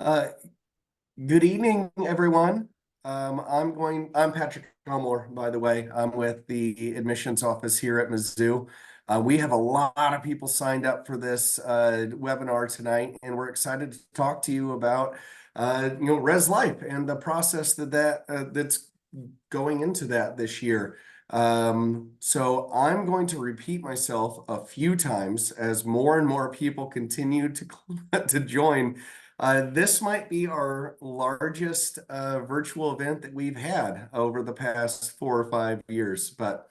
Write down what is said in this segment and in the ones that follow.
Uh, Good evening, everyone. I'm Patrick Elmore, by the way. I'm with the admissions office here at Mizzou. We have a lot of people signed up for this webinar tonight, and we're excited to talk to you about Res Life and the process that's going into that this year. So I'm going to repeat myself a few times as more and more people continue to join. This might be our largest virtual event that we've had over the past 4 or 5 years. But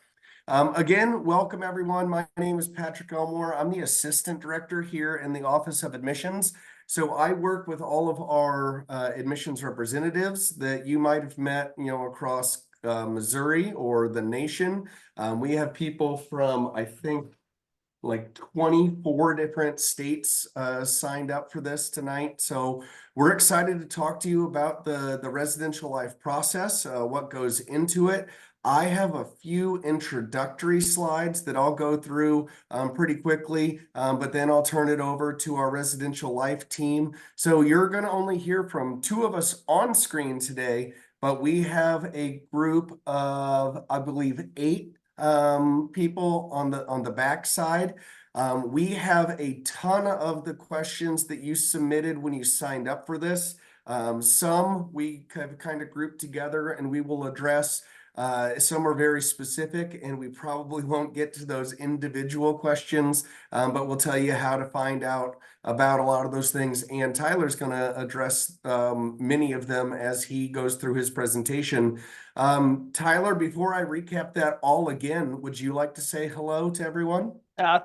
again, welcome everyone. My name is Patrick Elmore. I'm the assistant director here in the Office of Admissions. So I work with all of our admissions representatives that you might have met, across Missouri or the nation. We have people from, I think, like 24 different states signed up for this tonight. So we're excited to talk to you about the residential life process, what goes into it. I have a few introductory slides that I'll go through pretty quickly, but then I'll turn it over to our residential life team. So you're going to only hear from two of us on screen today, but we have a group of, I believe, 8 people on the back side. We have a ton of the questions that you submitted when you signed up for this. Some we have kind of grouped together and we will address. Some are very specific and we probably won't get to those individual questions, but we'll tell you how to find out about a lot of those things. And Tyler's going to address many of them as he goes through his presentation. Tyler, before I recap that all again, would you like to say hello to everyone?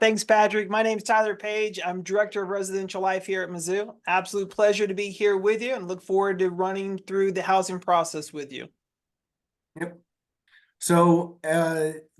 Thanks, Patrick. My name is Tyler Page. I'm Director of Residential Life here at Mizzou. Absolute pleasure to be here with you and look forward to running through the housing process with you. Yep. So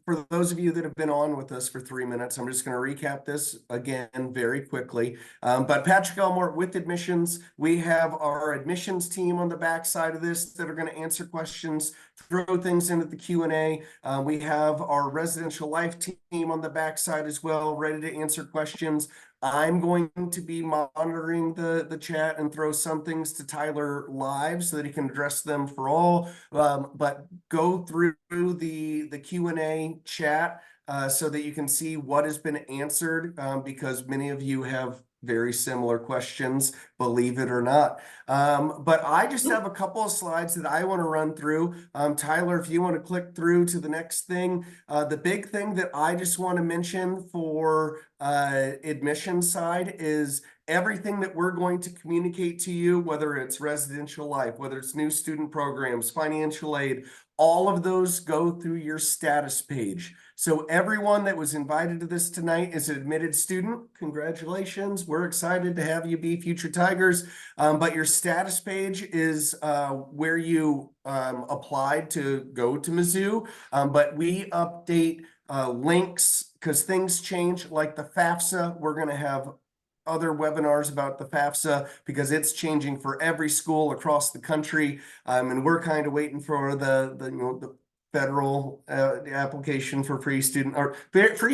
for those of you that have been on with us for 3 minutes, I'm just going to recap this again very quickly. But Patrick Elmore with admissions, we have our admissions team on the back side of this that are going to answer questions, throw things into the Q&A. We have our residential life team on the back side as well, ready to answer questions. I'm going to be monitoring the chat and throw some things to Tyler live so that he can address them for all. But go through the Q&A chat so that you can see what has been answered because many of you have very similar questions, believe it or not. But I just have a couple of slides that I want to run through. Tyler, if you want to click through to the next thing, the big thing that I just want to mention for admission side is everything that we're going to communicate to you, whether it's residential life, whether it's new student programs, financial aid, all of those go through your status page. So everyone that was invited to this tonight is an admitted student. Congratulations. We're excited to have you be future Tigers. But your status page is where you applied to go to Mizzou. But we update links because things change, like the FAFSA. We're going to have other webinars about the FAFSA because it's changing for every school across the country. And we're kind of waiting for the federal application for free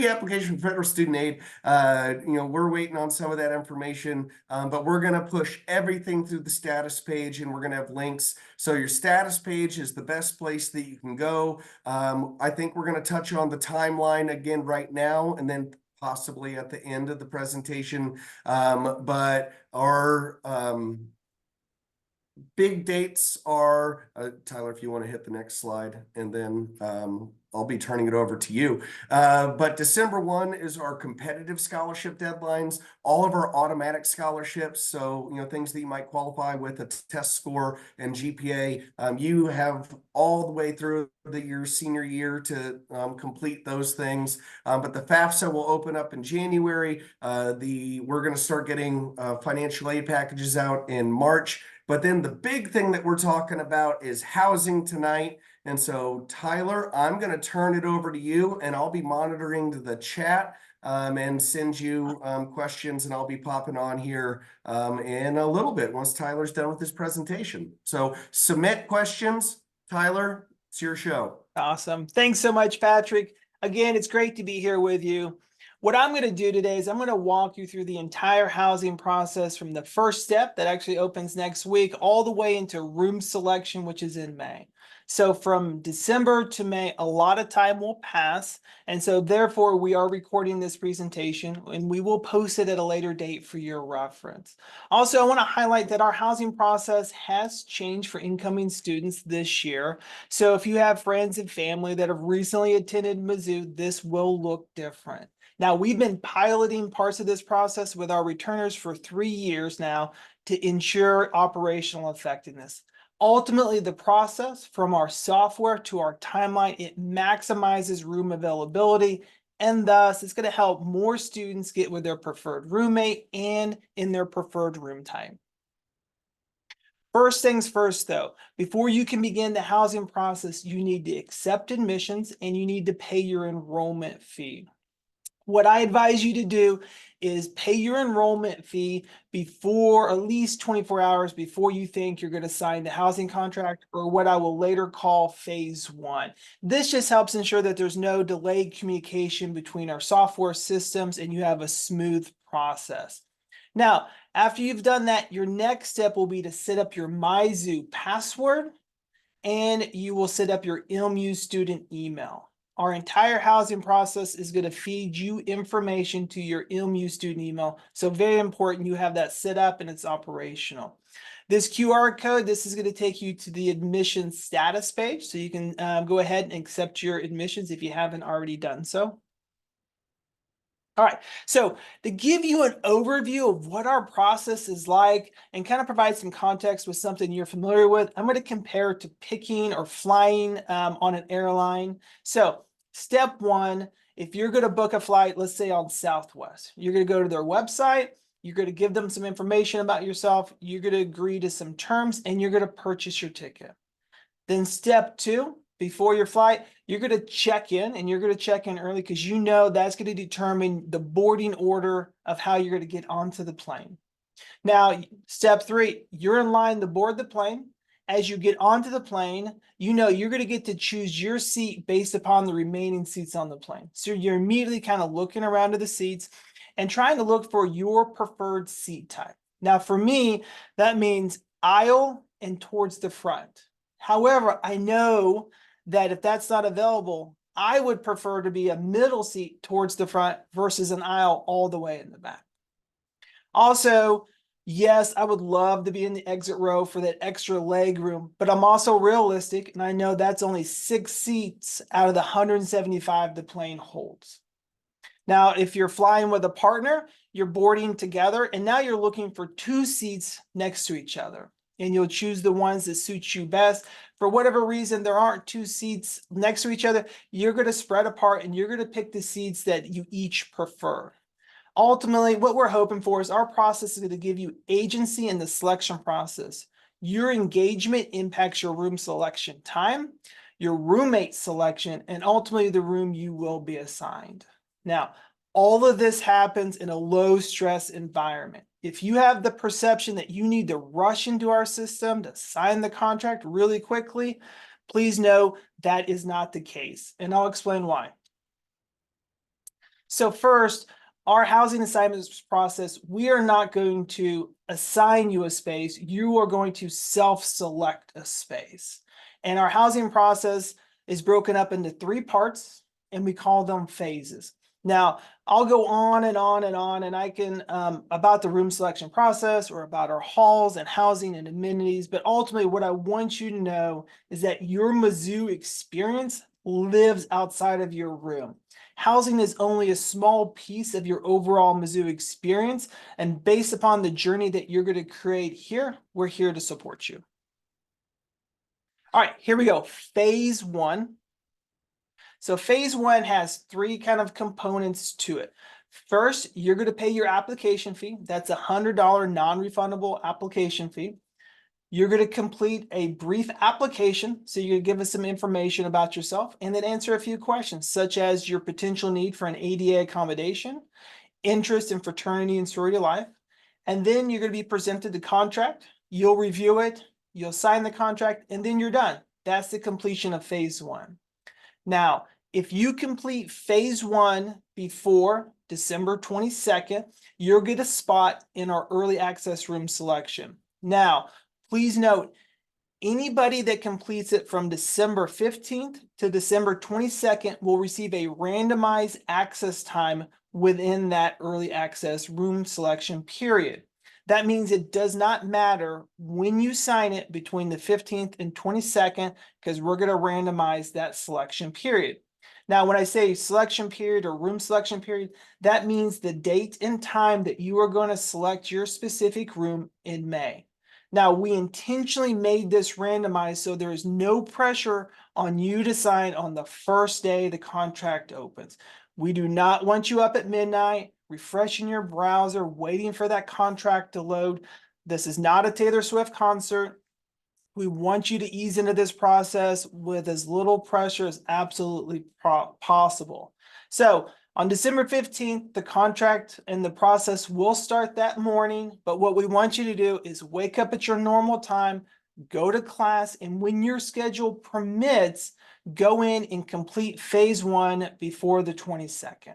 application for federal student aid. We're waiting on some of that information, but we're going to push everything through the status page and we're going to have links. So your status page is the best place that you can go. I think we're going to touch on the timeline again right now and then possibly at the end of the presentation. But our big dates are, Tyler, if you want to hit the next slide, and then I'll be turning it over to you. But December 1 is our competitive scholarship deadlines, all of our automatic scholarships. So, things that you might qualify with a test score and GPA, you have all the way through your senior year to complete those things. But the FAFSA will open up in January. We're going to start getting financial aid packages out in March. But then the big thing that we're talking about is housing tonight. And so, Tyler, I'm going to turn it over to you, and I'll be monitoring the chat and send you questions, and I'll be popping on here in a little bit once Tyler's done with his presentation. So submit questions. Tyler, it's your show. Awesome. Thanks so much, Patrick. Again, it's great to be here with you. What I'm going to do today is I'm going to walk you through the entire housing process from the first step that actually opens next week all the way into room selection, which is in May. So from December to May, a lot of time will pass. And so therefore we are recording this presentation and we will post it at a later date for your reference. Also, I want to highlight that our housing process has changed for incoming students this year. So if you have friends and family that have recently attended Mizzou, this will look different. Now, we've been piloting parts of this process with our returners for 3 years now to ensure operational effectiveness. Ultimately, the process from our software to our timeline, it maximizes room availability, and thus it's going to help more students get with their preferred roommate and in their preferred room type. First things first, though, before you can begin the housing process, you need to accept admissions and you need to pay your enrollment fee. What I advise you to do is pay your enrollment fee before at least 24 hours before you think you're going to sign the housing contract, or what I will later call phase 1. This just helps ensure that there's no delayed communication between our software systems and you have a smooth process. Now, after you've done that, your next step will be to set up your Mizzou password and you will set up your MU student email. Our entire housing process is going to feed you information to your MU student email. So very important you have that set up and it's operational. This QR code, this is going to take you to the admissions status page. So you can go ahead and accept your admissions if you haven't already done so. All right, so to give you an overview of what our process is like and kind of provide some context with something you're familiar with, I'm going to compare it to picking or flying on an airline. So step 1, if you're going to book a flight, let's say on Southwest, you're going to go to their website, you're going to give them some information about yourself, you're going to agree to some terms, and you're going to purchase your ticket. Then step 2, before your flight, you're going to check in, and you're going to check in early because you know that's going to determine the boarding order of how you're going to get onto the plane. Now, step 3, you're in line to board the plane. As you get onto the plane, you know you're going to get to choose your seat based upon the remaining seats on the plane. So you're immediately kind of looking around to the seats and trying to look for your preferred seat type. Now, for me, that means aisle and towards the front. However, I know that if that's not available, I would prefer to be a middle seat towards the front versus an aisle all the way in the back. Also, yes, I would love to be in the exit row for that extra leg room, but I'm also realistic and I know that's only 6 seats out of the 175 the plane holds. Now, if you're flying with a partner, you're boarding together and now you're looking for 2 seats next to each other. And you'll choose the ones that suit you best. For whatever reason, there aren't 2 seats next to each other, you're going to spread apart and you're going to pick the seats that you each prefer. Ultimately, what we're hoping for is our process is going to give you agency in the selection process. Your engagement impacts your room selection time, your roommate selection, and ultimately the room you will be assigned. Now, all of this happens in a low stress environment. If you have the perception that you need to rush into our system to sign the contract really quickly, please know that is not the case, and I'll explain why. So first, our housing assignments process, we are not going to assign you a space. You are going to self-select a space. And our housing process is broken up into 3 parts, and we call them phases. Now, I'll go on and on and on, and I can about the room selection process or about our halls and housing and amenities. But ultimately, what I want you to know is that your Mizzou experience lives outside of your room. Housing is only a small piece of your overall Mizzou experience, and based upon the journey that you're going to create here, we're here to support you. All right, here we go. Phase 1. So phase 1 has 3 kind of components to it. First, you're going to pay your application fee. That's a $100 non-refundable application fee. You're going to complete a brief application. So you're going to give us some information about yourself and then answer a few questions, such as your potential need for an ADA accommodation, interest in fraternity and sorority life. And then you're going to be presented the contract. You'll review it, you'll sign the contract, and then you're done. That's the completion of phase 1. Now, if you complete phase 1 before December 22nd, you'll get a spot in our early access room selection. Now, please note, anybody that completes it from December 15th to December 22nd will receive a randomized access time within that early access room selection period. That means it does not matter when you sign it between the 15th and 22nd, because we're going to randomize that selection period. Now, when I say selection period or room selection period, that means the date and time that you are going to select your specific room in May. Now, we intentionally made this randomized so there is no pressure on you to sign on the first day the contract opens. We do not want you up at midnight, refreshing your browser, waiting for that contract to load. This is not a Taylor Swift concert. We want you to ease into this process with as little pressure as absolutely possible. So on December 15th, the contract and the process will start that morning. But what we want you to do is wake up at your normal time, go to class, and when your schedule permits, go in and complete phase 1 before the 22nd.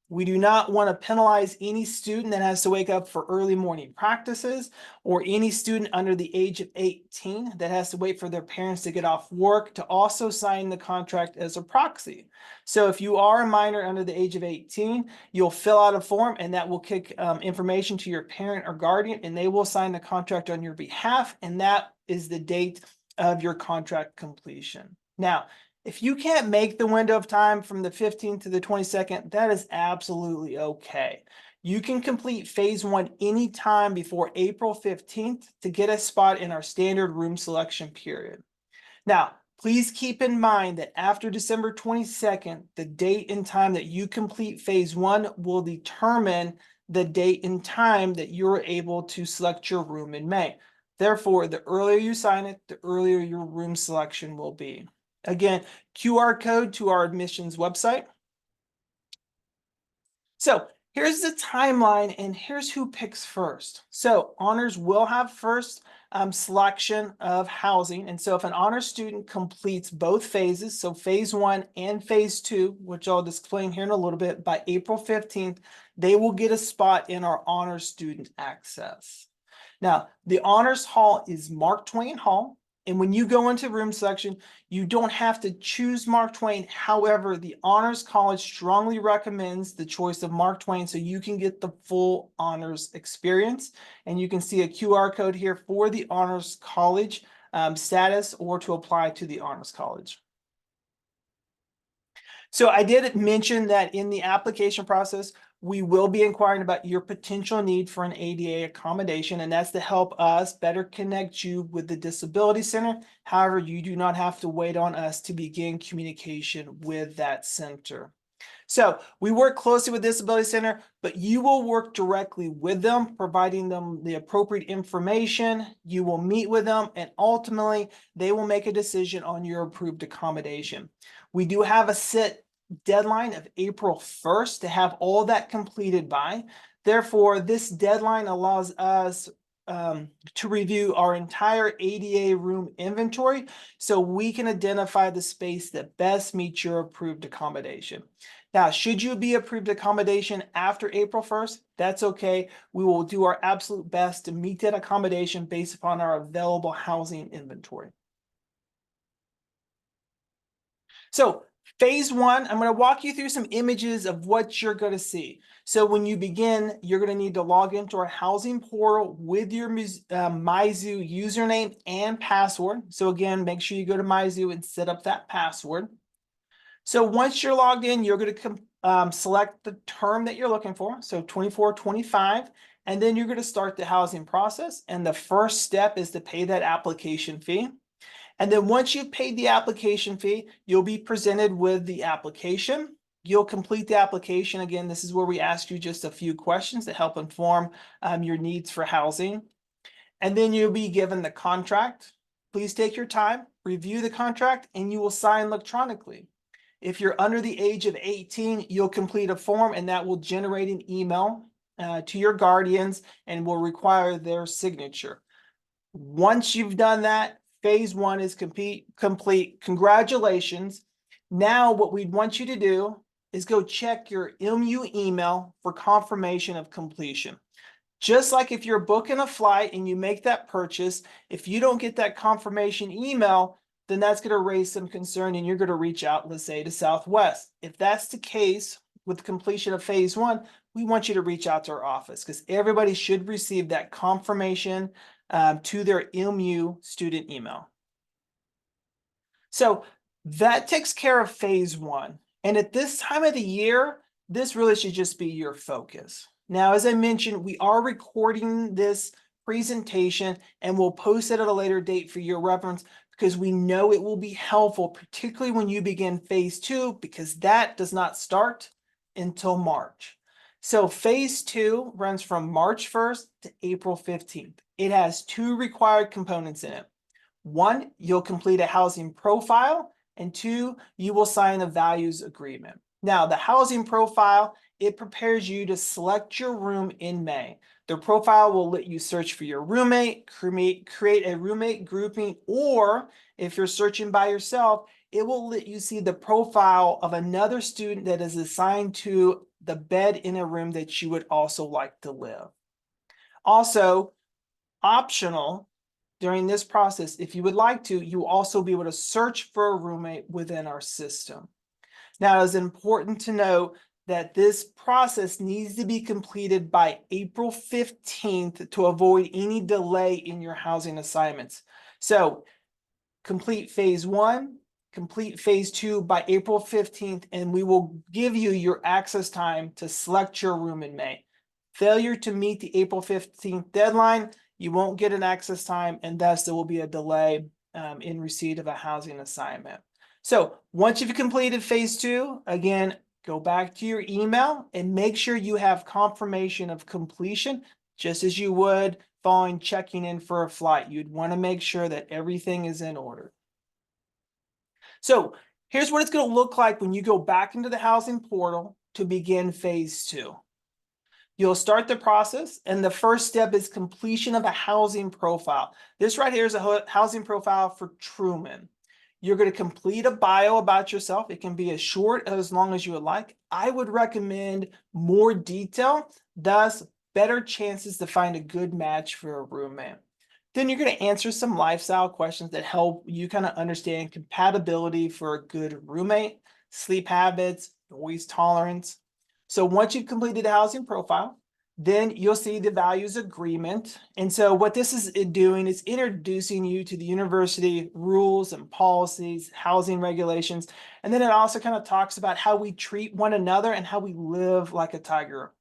We do not want to penalize any student that has to wake up for early morning practices, or any student under the age of 18 that has to wait for their parents to get off work to also sign the contract as a proxy. So if you are a minor under the age of 18, you'll fill out a form, and that will kick information to your parent or guardian, and they will sign the contract on your behalf, and that is the date of your contract completion. Now, if you can't make the window of time from the 15th to the 22nd, that is absolutely okay. You can complete phase 1 anytime before April 15th to get a spot in our standard room selection period. Now, please keep in mind that after December 22nd, the date and time that you complete phase 1 will determine the date and time that you're able to select your room in May. Therefore, the earlier you sign it, the earlier your room selection will be. Again, QR code to our admissions website. So here's the timeline, and here's who picks first. So honors will have first selection of housing. And so if an honors student completes both phases, so phase 1 and phase 2, which I'll explain here in a little bit, by April 15th, they will get a spot in our honors student access. Now, the honors hall is Mark Twain Hall. And when you go into room selection, you don't have to choose Mark Twain. However, the Honors College strongly recommends the choice of Mark Twain so you can get the full honors experience. And you can see a QR code here for the Honors College status, or to apply to the Honors College. So I did mention that in the application process, we will be inquiring about your potential need for an ADA accommodation, and that's to help us better connect you with the Disability Center. However, you do not have to wait on us to begin communication with that center. So we work closely with Disability Center, but you will work directly with them, providing them the appropriate information. You will meet with them, and ultimately they will make a decision on your approved accommodation. We do have a set deadline of April 1st to have all that completed by. Therefore, this deadline allows us to review our entire ADA room inventory so we can identify the space that best meets your approved accommodation. Now, should you be approved accommodation after April 1st, that's okay. We will do our absolute best to meet that accommodation based upon our available housing inventory. So phase 1, I'm going to walk you through some images of what you're going to see. So when you begin, you're going to need to log into our housing portal with your Mizzou username and password. So again, make sure you go to Mizzou and set up that password. So once you're logged in, you're going to select the term that you're looking for, so 24-25, and then you're going to start the housing process. And the first step is to pay that application fee. And then once you've paid the application fee, you'll be presented with the application. You'll complete the application. Again, this is where we ask you just a few questions to help inform your needs for housing. And then you'll be given the contract. Please take your time, review the contract, and you will sign electronically. If you're under the age of 18, you'll complete a form, and that will generate an email to your guardians and will require their signature. Once you've done that, phase 1 is complete. Congratulations. Now what we'd want you to do is go check your MU email for confirmation of completion. Just like if you're booking a flight and you make that purchase, if you don't get that confirmation email, then that's going to raise some concern and you're going to reach out, let's say, to Southwest. If that's the case with completion of phase one, we want you to reach out to our office because everybody should receive that confirmation to their MU student email. So that takes care of phase one. And at this time of the year, this really should just be your focus. Now, as I mentioned, we are recording this presentation and we'll post it at a later date for your reference because we know it will be helpful, particularly when you begin phase two, because that does not start until March. So phase two runs from March 1st to April 15th. It has two required components in it. One, you'll complete a housing profile, and two, you will sign a values agreement. Now, the housing profile, it prepares you to select your room in May. The profile will let you search for your roommate, create a roommate grouping, or if you're searching by yourself, it will let you see the profile of another student that is assigned to the bed in a room that you would also like to live. Also, optional, during this process, if you would like to, you will also be able to search for a roommate within our system. Now, it's important to note that this process needs to be completed by April 15th to avoid any delay in your housing assignments. So complete phase one, complete phase two by April 15th, and we will give you your access time to select your room in May. Failure to meet the April 15th deadline, you won't get an access time, and thus there will be a delay in receipt of a housing assignment. So once you've completed phase two, again, go back to your email and make sure you have confirmation of completion, just as you would following checking in for a flight. You'd want to make sure that everything is in order. So here's what it's going to look like when you go back into the housing portal to begin phase two. You'll start the process, and the first step is completion of a housing profile. This right here is a housing profile for Truman. You're going to complete a bio about yourself. It can be as short as long as you would like. I would recommend more detail, thus better chances to find a good match for a roommate. Then you're going to answer some lifestyle questions that help you kind of understand compatibility for a good roommate, sleep habits, noise tolerance. So once you've completed the housing profile, then you'll see the values agreement. And so what this is doing is introducing you to the university rules and policies, housing regulations. And then it also kind of talks about how we treat one another and how we live like a tiger.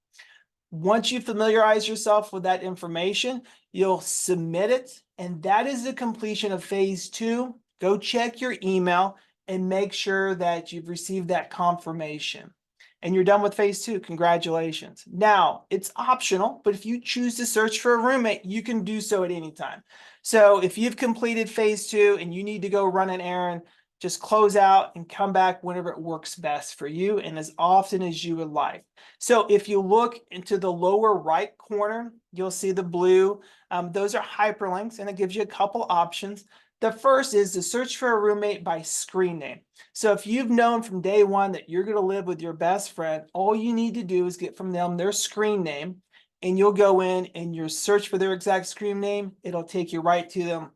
Once you familiarize yourself with that information, you'll submit it. And that is the completion of phase two. Go check your email and make sure that you've received that confirmation. And you're done with phase two. Congratulations. Now, it's optional, but if you choose to search for a roommate, you can do so at any time. So if you've completed phase two and you need to go run an errand, just close out and come back whenever it works best for you and as often as you would like. So if you look into the lower right corner, you'll see the blue. Those are hyperlinks, and it gives you a couple options. The first is to search for a roommate by screen name. So if you've known from day one that you're going to live with your best friend, all you need to do is get from them their screen name, and you'll go in and you'll search for their exact screen name. It'll take you right to them.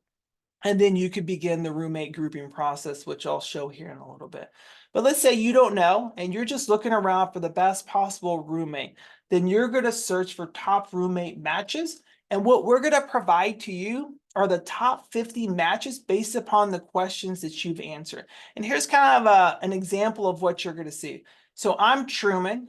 And then you could begin the roommate grouping process, which I'll show here in a little bit. But let's say you don't know and you're just looking around for the best possible roommate. Then you're going to search for top roommate matches. And what we're going to provide to you are the top 50 matches based upon the questions that you've answered. And here's kind of an example of what you're going to see. So I'm Truman,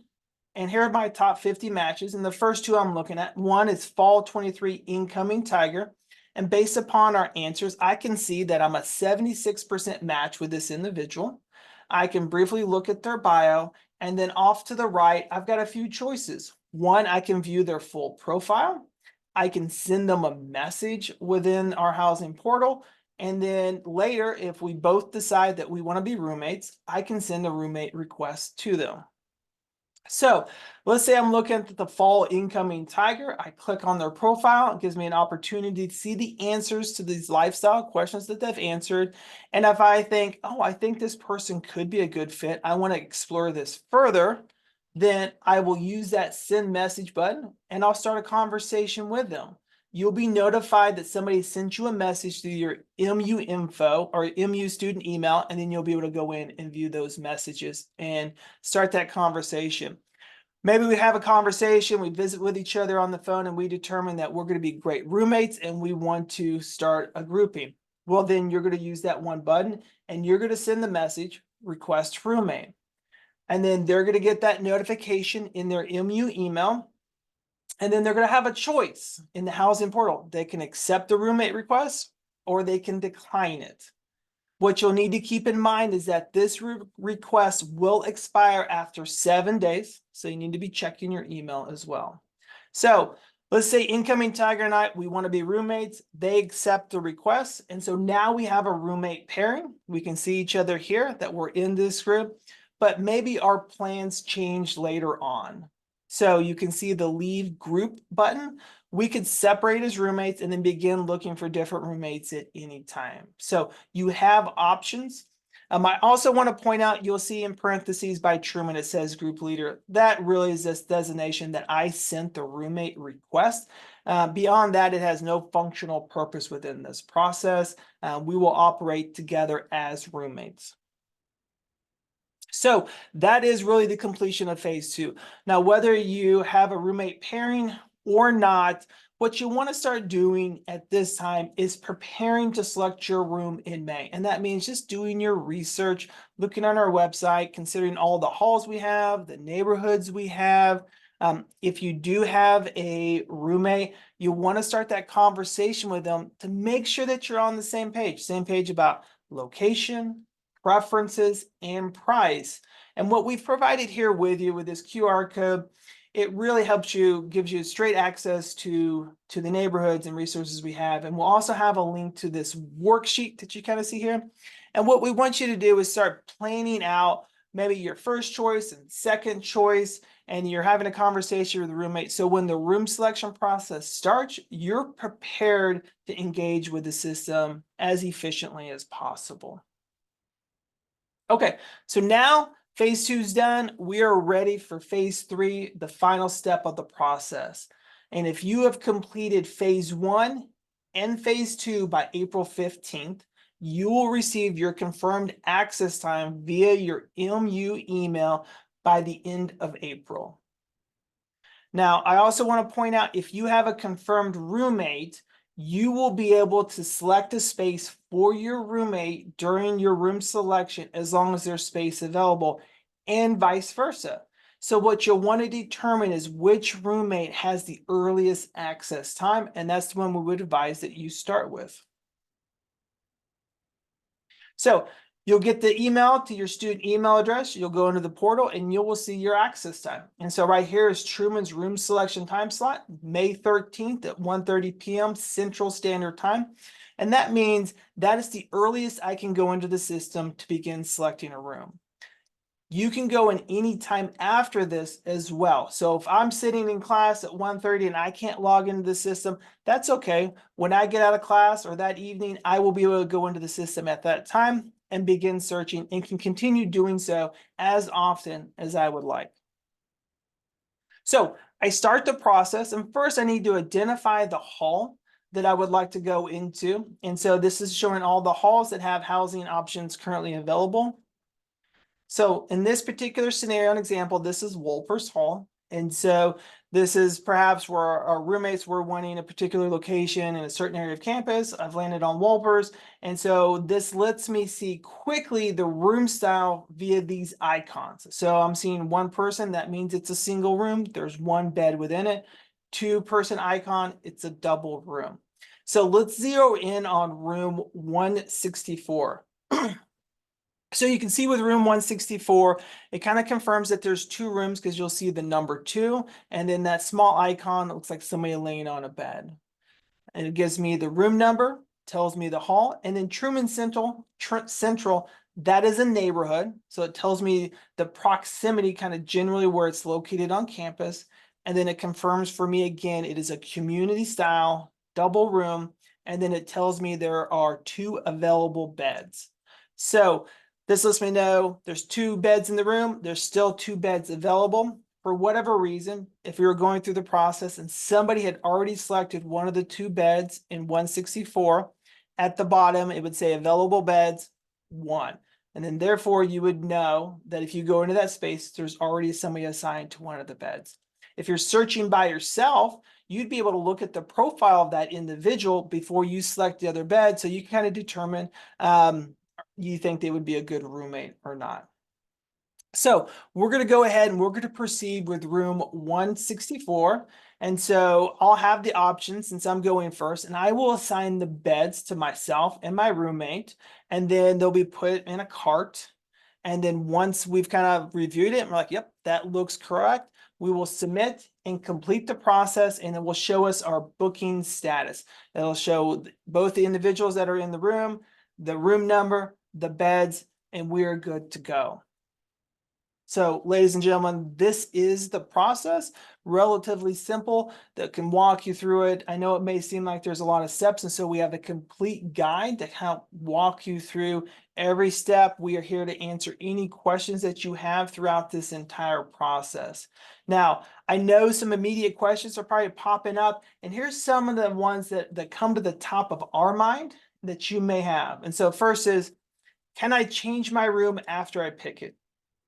and here are my top 50 matches. And the first two I'm looking at, one is Fall 23 Incoming Tiger. And based upon our answers, I can see that I'm a 76% match with this individual. I can briefly look at their bio, and then off to the right, I've got a few choices. One, I can view their full profile. I can send them a message within our housing portal. And then later, if we both decide that we want to be roommates, I can send a roommate request to them. So let's say I'm looking at the fall incoming tiger. I click on their profile. It gives me an opportunity to see the answers to these lifestyle questions that they've answered. And if I think, oh, I think this person could be a good fit, I want to explore this further, then I will use that send message button and I'll start a conversation with them. You'll be notified that somebody sent you a message through your MU info or MU student email, and then you'll be able to go in and view those messages and start that conversation. Maybe we have a conversation, we visit with each other on the phone, and we determine that we're going to be great roommates and we want to start a grouping. Well, then you're going to use that one button and you're going to send the message, request roommate. And then they're going to get that notification in their MU email. And then they're going to have a choice in the housing portal. They can accept the roommate request or they can decline it. What you'll need to keep in mind is that this request will expire after 7 days. So you need to be checking your email as well. So let's say incoming Tiger and I, we want to be roommates. They accept the request. And so now we have a roommate pairing. We can see each other here that we're in this group, but maybe our plans change later on. So you can see the leave group button. We could separate as roommates and then begin looking for different roommates at any time. So you have options. I also want to point out, you'll see in parentheses by Truman, it says group leader. That really is this designation that I sent the roommate request. Beyond that, it has no functional purpose within this process. We will operate together as roommates. So that is really the completion of phase 2. Now, whether you have a roommate pairing or not, what you want to start doing at this time is preparing to select your room in May. And that means just doing your research, looking on our website, considering all the halls we have, the neighborhoods we have. If you do have a roommate, you want to start that conversation with them to make sure that you're on the same page about location, preferences, and price. And what we've provided here with you with this QR code, it really helps you, gives you straight access to the neighborhoods and resources we have. And we'll also have a link to this worksheet that you kind of see here. And what we want you to do is start planning out maybe your first choice and second choice, and you're having a conversation with the roommate. So when the room selection process starts, you're prepared to engage with the system as efficiently as possible. Okay, so now phase 2 is done. We are ready for phase 3, the final step of the process. And if you have completed phase 1 and phase 2 by April 15th, you will receive your confirmed access time via your MU email by the end of April. Now, I also want to point out, if you have a confirmed roommate, you will be able to select a space for your roommate during your room selection as long as there's space available, and vice versa. So what you'll want to determine is which roommate has the earliest access time, and that's the one we would advise that you start with. So you'll get the email to your student email address. You'll go into the portal and you will see your access time. And so right here is Truman's room selection time slot, May 13th at 1:30 p.m. Central Standard Time. And that means that is the earliest I can go into the system to begin selecting a room. You can go in any time after this as well. So if I'm sitting in class at 1:30 and I can't log into the system, that's okay. When I get out of class or that evening, I will be able to go into the system at that time and begin searching, and can continue doing so as often as I would like. So I start the process, and first I need to identify the hall that I would like to go into. And so this is showing all the halls that have housing options currently available. So in this particular scenario and example, this is Wolpers Hall. And so this is perhaps where our roommates were wanting a particular location in a certain area of campus. I've landed on Wolpers. And so this lets me see quickly the room style via these icons. So I'm seeing one person, that means it's a single room. There's one bed within it. 2-person icon, it's a double room. So let's zero in on room 164. So you can see with room 164, it kind of confirms that there's 2 rooms because you'll see the number 2, and then that small icon that looks like somebody laying on a bed. And it gives me the room number, tells me the hall, and then Truman Central, That is a neighborhood. So it tells me the proximity, kind of generally where it's located on campus. And then it confirms for me again, it is a community style double room. And then it tells me there are 2 available beds. So this lets me know there's 2 beds in the room. There's still 2 beds available. For whatever reason, if we were going through the process and somebody had already selected one of the 2 beds in 164, at the bottom, it would say available beds 1. And then therefore you would know that if you go into that space, there's already somebody assigned to one of the beds. If you're searching by yourself, you'd be able to look at the profile of that individual before you select the other bed. So you can kind of determine you think they would be a good roommate or not. So we're going to go ahead and we're going to proceed with room 164. And so I'll have the option since I'm going first, and I will assign the beds to myself and my roommate, and then they'll be put in a cart. And then once we've kind of reviewed it and we're like, yep, that looks correct, we will submit and complete the process, and it will show us our booking status. It'll show both the individuals that are in the room number, the beds, and we're good to go. So, ladies and gentlemen, this is the process, relatively simple, that can walk you through it. I know it may seem like there's a lot of steps, and so we have a complete guide to help walk you through every step. We are here to answer any questions that you have throughout this entire process. Now, I know some immediate questions are probably popping up, and here's some of the ones that come to the top of our mind that you may have. And so first is, can I change my room after I pick it?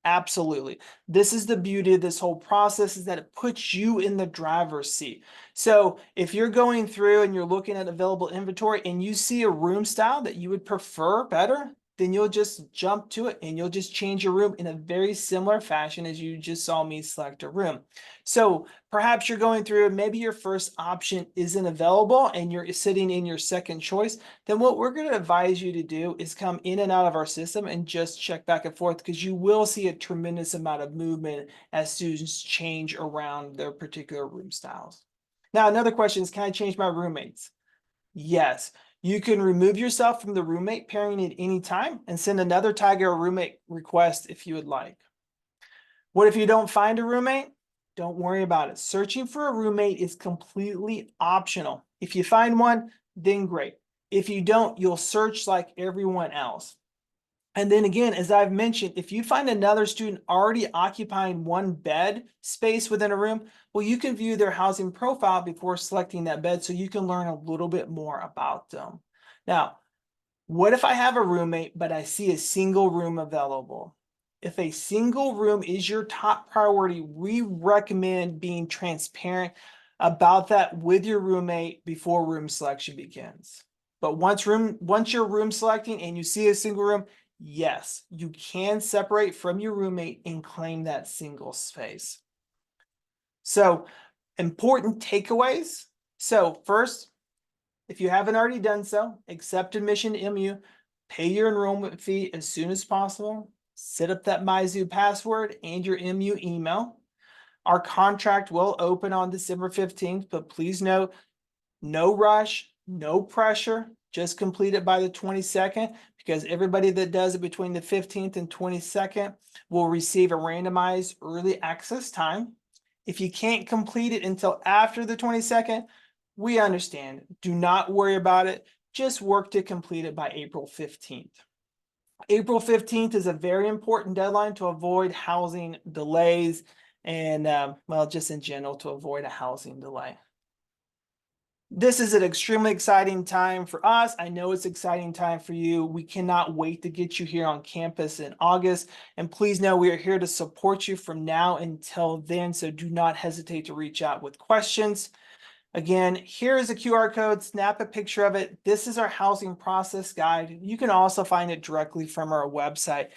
Absolutely. This is the beauty of this whole process, is that it puts you in the driver's seat. So if you're going through and you're looking at available inventory and you see a room style that you would prefer better, then you'll just jump to it and you'll just change your room in a very similar fashion as you just saw me select a room. So perhaps you're going through and maybe your first option isn't available and you're sitting in your second choice. Then what we're going to advise you to do is come in and out of our system and just check back and forth, because you will see a tremendous amount of movement as students change around their particular room styles. Now, another question is, can I change my roommates? Yes, you can remove yourself from the roommate pairing at any time and send another Tiger a roommate request if you would like. What if you don't find a roommate? Don't worry about it. Searching for a roommate is completely optional. If you find one, then great. If you don't, you'll search like everyone else. And then again, as I've mentioned, if you find another student already occupying 1 bed space within a room, well, you can view their housing profile before selecting that bed so you can learn a little bit more about them. Now, what if I have a roommate, but I see a single room available? If a single room is your top priority, we recommend being transparent about that with your roommate before room selection begins. But once you're room selecting and you see a single room, yes, you can separate from your roommate and claim that single space. So, important takeaways. So first, if you haven't already done so, accept admission to MU, pay your enrollment fee as soon as possible, set up that Mizzou password and your MU email. Our contract will open on December 15th, but please note, no rush, no pressure, just complete it by the 22nd, because everybody that does it between the 15th and 22nd will receive a randomized early access time. If you can't complete it until after the 22nd, we understand. Do not worry about it. Just work to complete it by April 15th. April 15th is a very important deadline to avoid housing delays and, well, just in general, to avoid a housing delay. This is an extremely exciting time for us. I know it's an exciting time for you. We cannot wait to get you here on campus in August. And please know we are here to support you from now until then. So do not hesitate to reach out with questions. Again, here is a QR code. Snap a picture of it. This is our housing process guide. You can also find it directly from our website.